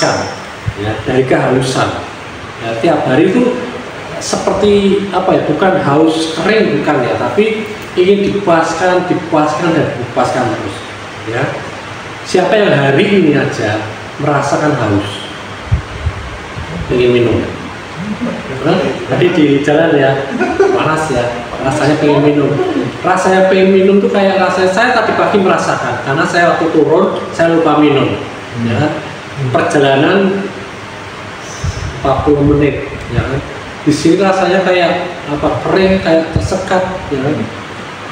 dipuaskan ya, dari kehausan ya, tiap hari itu seperti apa ya, bukan haus kering bukan ya, tapi ingin dipuaskan dan dipuaskan terus ya. Siapa yang hari ini aja merasakan haus, ingin minum, tadi di jalan ya panas ya, rasanya pengen minum. Rasanya pengen minum tuh kayak rasanya saya tadi pagi merasakan, karena saya waktu turun saya lupa minum ya. Perjalanan 40 menit ya kan, di sini rasanya kayak apa, kering, kayak tersekat ya kan.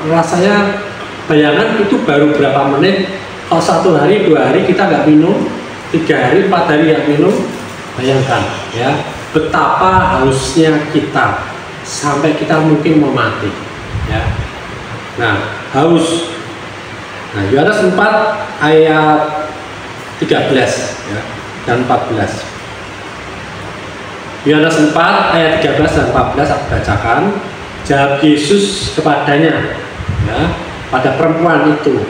Rasanya bayangan itu baru berapa menit. Kalau 1 hari 2 hari kita nggak minum, 3 hari 4 hari nggak minum, bayangkan ya betapa hausnya kita sampai kita mungkin mau mati ya. Nah, haus. Nah, Yohanes 4 ayat 13 ya, dan 14. Yohanes 4 ayat 13 dan 14 aku bacakan. Jawab Yesus kepadanya ya, pada perempuan itu,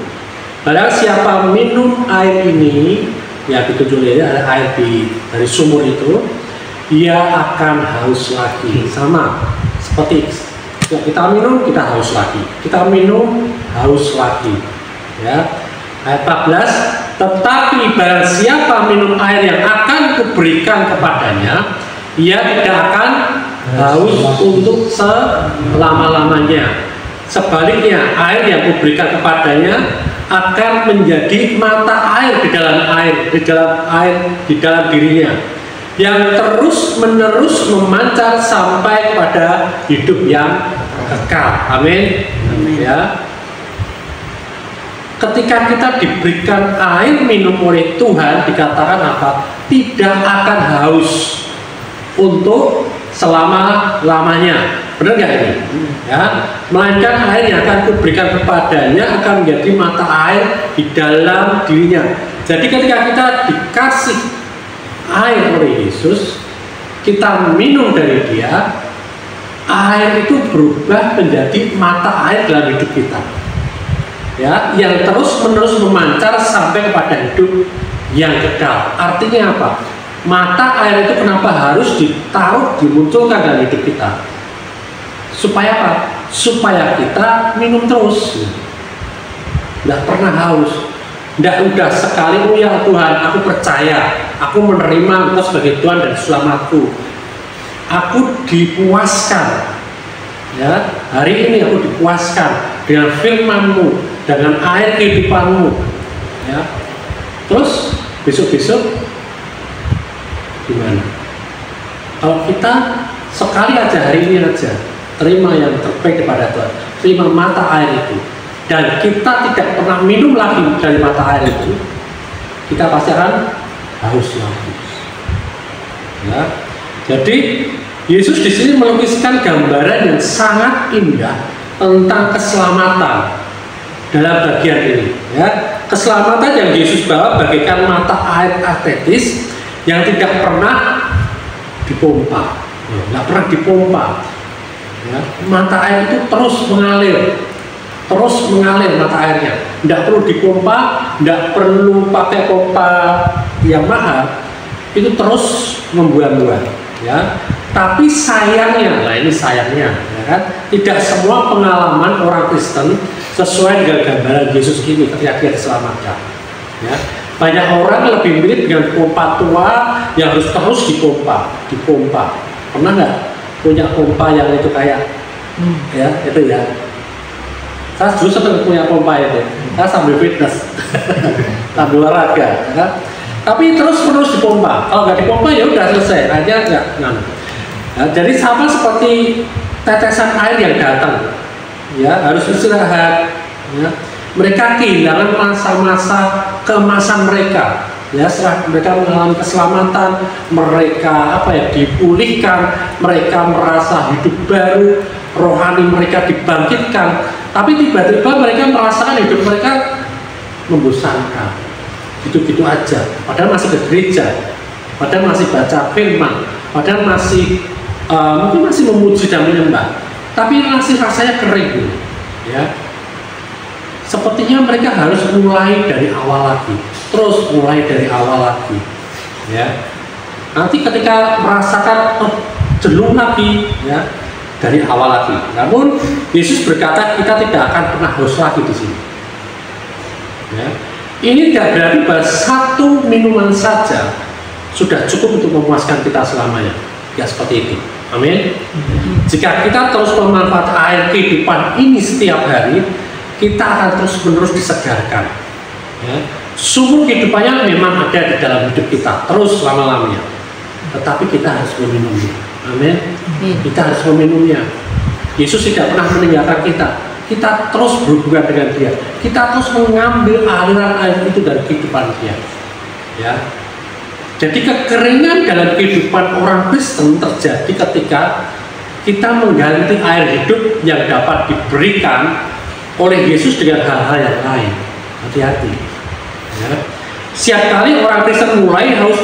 barang siapa minum air ini, ya ditunjukkan ada air dari sumur itu, dia akan haus lagi. Sama seperti kita minum, kita haus lagi, kita minum, haus lagi ya. Ayat 14, tetapi barang siapa minum air yang akan kuberikan kepadanya, ia tidak akan haus untuk selama-lamanya. Sebaliknya, air yang kuberikan kepadanya akan menjadi mata air di dalam dirinya, yang terus-menerus memancar sampai pada hidup yang kekal. Amin. Ya. Ketika kita diberikan air minum oleh Tuhan, dikatakan apa? Tidak akan haus untuk selama-lamanya. Benar nggak ini? Ya, melainkan air yang akan kuberikan kepadanya akan menjadi mata air di dalam dirinya. Jadi ketika kita dikasih air oleh Yesus, kita minum dari Dia, air itu berubah menjadi mata air dalam hidup kita ya, yang terus-menerus memancar sampai kepada hidup yang kekal. Artinya apa? Mata air itu kenapa harus ditaruh, dimunculkan dalam hidup kita? Supaya apa? Supaya kita minum terus, nggak pernah haus. Nggak udah sekali, oh ya Tuhan, aku percaya, aku menerima Engkau sebagai Tuhan dan Selamatku, aku dipuaskan ya, hari ini aku dipuaskan dengan firman-Mu, dengan air kehidupan-Mu ya. Terus besok-besok gimana? Kalau kita sekali aja, hari ini aja terima yang terbaik kepada Tuhan, terima mata air itu, dan kita tidak pernah minum lagi dari mata air itu, kita pasti akan haus lagi ya. Jadi Yesus di sini melukiskan gambaran yang sangat indah tentang keselamatan dalam bagian ini ya. Keselamatan yang Yesus bawa bagaikan mata air artetis yang tidak pernah dipompa, nggak pernah dipompa ya. Mata air itu terus mengalir mata airnya, tidak perlu dipompa, tidak perlu pakai pompa yang mahal, itu terus membuah-buah ya. Tapi sayangnya, nah ini sayangnya ya kan, tidak semua pengalaman orang Kristen sesuai dengan gambaran Yesus ini ketika dia diselamatkan ya. Banyak orang lebih mirip dengan pompa tua yang harus terus dipompa. Pernah nggak punya pompa yang itu kayak ya itu ya? Saya dulu sering punya pompa itu, saya sambil fitness, sambil olahraga, ya kan? Tapi terus dipompa. Kalau nggak dipompa ya udah selesai, aja nggak. Nah, jadi sama seperti tetesan air yang datang, ya harus istirahat. Ya. Mereka kehilangan masa-masa keemasan mereka. Ya, setelah mereka mengalami keselamatan, mereka dipulihkan, mereka merasa hidup baru, rohani mereka dibangkitkan. Tapi tiba-tiba mereka merasakan hidup mereka membosankan, gitu-gitu aja. Padahal masih ke gereja, padahal masih baca firman, padahal masih mungkin masih memuji dan menyembah, tapi masih rasanya kering, ya. Sepertinya mereka harus mulai dari awal lagi, terus mulai dari awal lagi. Ya, nanti ketika merasakan jenuh lagi, ya, dari awal lagi. Namun Yesus berkata kita tidak akan pernah haus lagi di sini. Ya. Ini tidak berarti bahwa satu minuman saja sudah cukup untuk memuaskan kita selamanya. Ya seperti itu. Amin. Jika kita terus memanfaatkan air kehidupan ini setiap hari, kita akan terus-menerus disegarkan. Ya. Sumber kehidupannya memang ada di dalam hidup kita terus lama-lamanya. Tetapi kita harus meminumnya. Amin. Kita harus meminumnya. Yesus tidak pernah meninggalkan kita. Kita terus berhubungan dengan Dia. Kita terus mengambil aliran air itu dari kehidupan Dia. Ya. Jadi kekeringan dalam kehidupan orang Kristen terjadi ketika kita mengganti air hidup yang dapat diberikan oleh Yesus dengan hal-hal yang lain. Hati-hati. Ya. Setiap kali orang Kristen mulai haus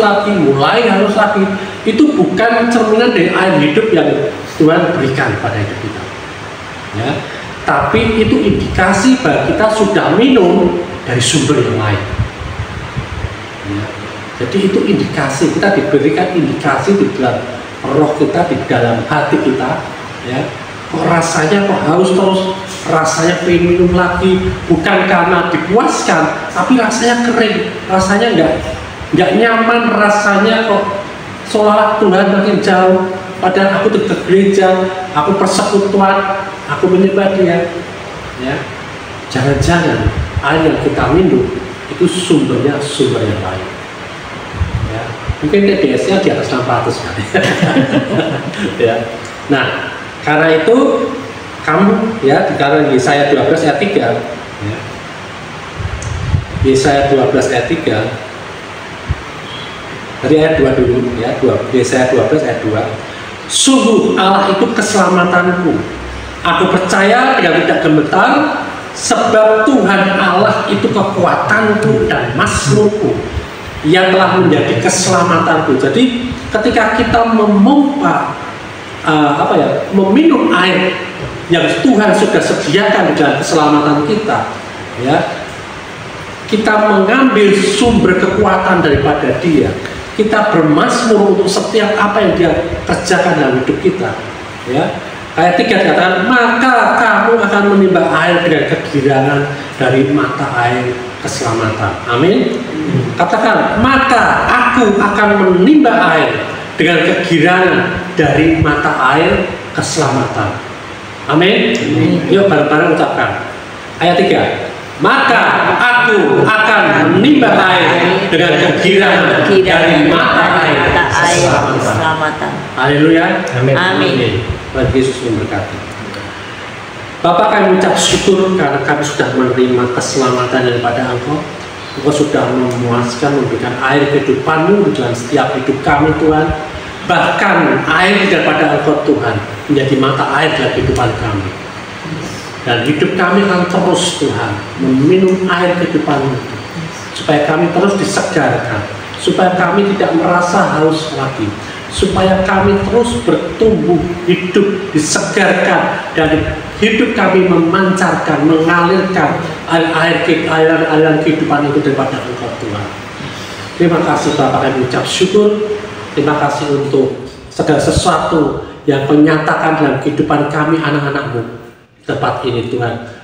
lagi, itu bukan cerminan dari air hidup yang Tuhan berikan pada hidup kita. Ya. Tapi itu indikasi bahwa kita sudah minum dari sumber yang lain. Ya. Jadi itu indikasi, kita diberikan indikasi di dalam roh kita, di dalam hati kita. Ya. Kok rasanya kok haus terus, rasanya pengen minum lagi, bukan karena dipuaskan, tapi rasanya kering, rasanya nggak nyaman, rasanya kok seolah Tuhan makin jauh. Padahal aku tetap gereja, aku persekutuan, aku menyembah Dia. Ya, jangan-jangan air yang kita minum itu sumbernya sumber yang lain. Ya, mungkin TDS-nya di atas 600 kan. Ya, nah karena itu kamu ya di dalam Yesaya 12 ayat 3, ya, Yesaya 12 ayat 3 dari ayat 2 dulu ya, Yesaya 12 ayat 2. Sungguh Allah itu keselamatanku. Aku percaya dengan tidak gemetar, sebab Tuhan Allah itu kekuatanku dan mazmurku yang telah menjadi keselamatanku. Jadi ketika kita memompa meminum air yang Tuhan sudah sediakan dengan keselamatan kita, ya, kita mengambil sumber kekuatan daripada Dia. Kita bermazmur untuk setiap apa yang Dia kerjakan dalam hidup kita. Ya. Ayat 3 dikatakan, maka kamu akan menimba air dengan kegirangan dari mata air keselamatan. Amin. Katakan, maka aku akan menimba air dengan kegirangan dari mata air keselamatan. Amin. Yuk bareng-bareng ucapkan. Ayat 3. Maka aku akan menimba air dengan kegirangan dari mata air keselamatan. Haleluya. Amin. Tuhan Yesus memberkati. Bapak, kami ucap syukur karena kami sudah menerima keselamatan daripada Engkau. Engkau sudah memuaskan, memberikan air kehidupan-Mu dalam setiap hidup kami, Tuhan. Bahkan air daripada Engkau, Tuhan, menjadi mata air dalam kehidupan kami. Dan hidup kami akan terus, Tuhan, meminum air kehidupan-Mu, supaya kami terus disegarkan, supaya kami tidak merasa haus lagi, supaya kami terus bertumbuh, hidup, disegarkan, dan hidup kami memancarkan, mengalirkan aliran kehidupan itu daripada Engkau, Tuhan. Terima kasih Bapak, kami ucap syukur. Terima kasih untuk segala sesuatu yang menyatakan dalam kehidupan kami anak-anak-Mu tempat ini, Tuhan.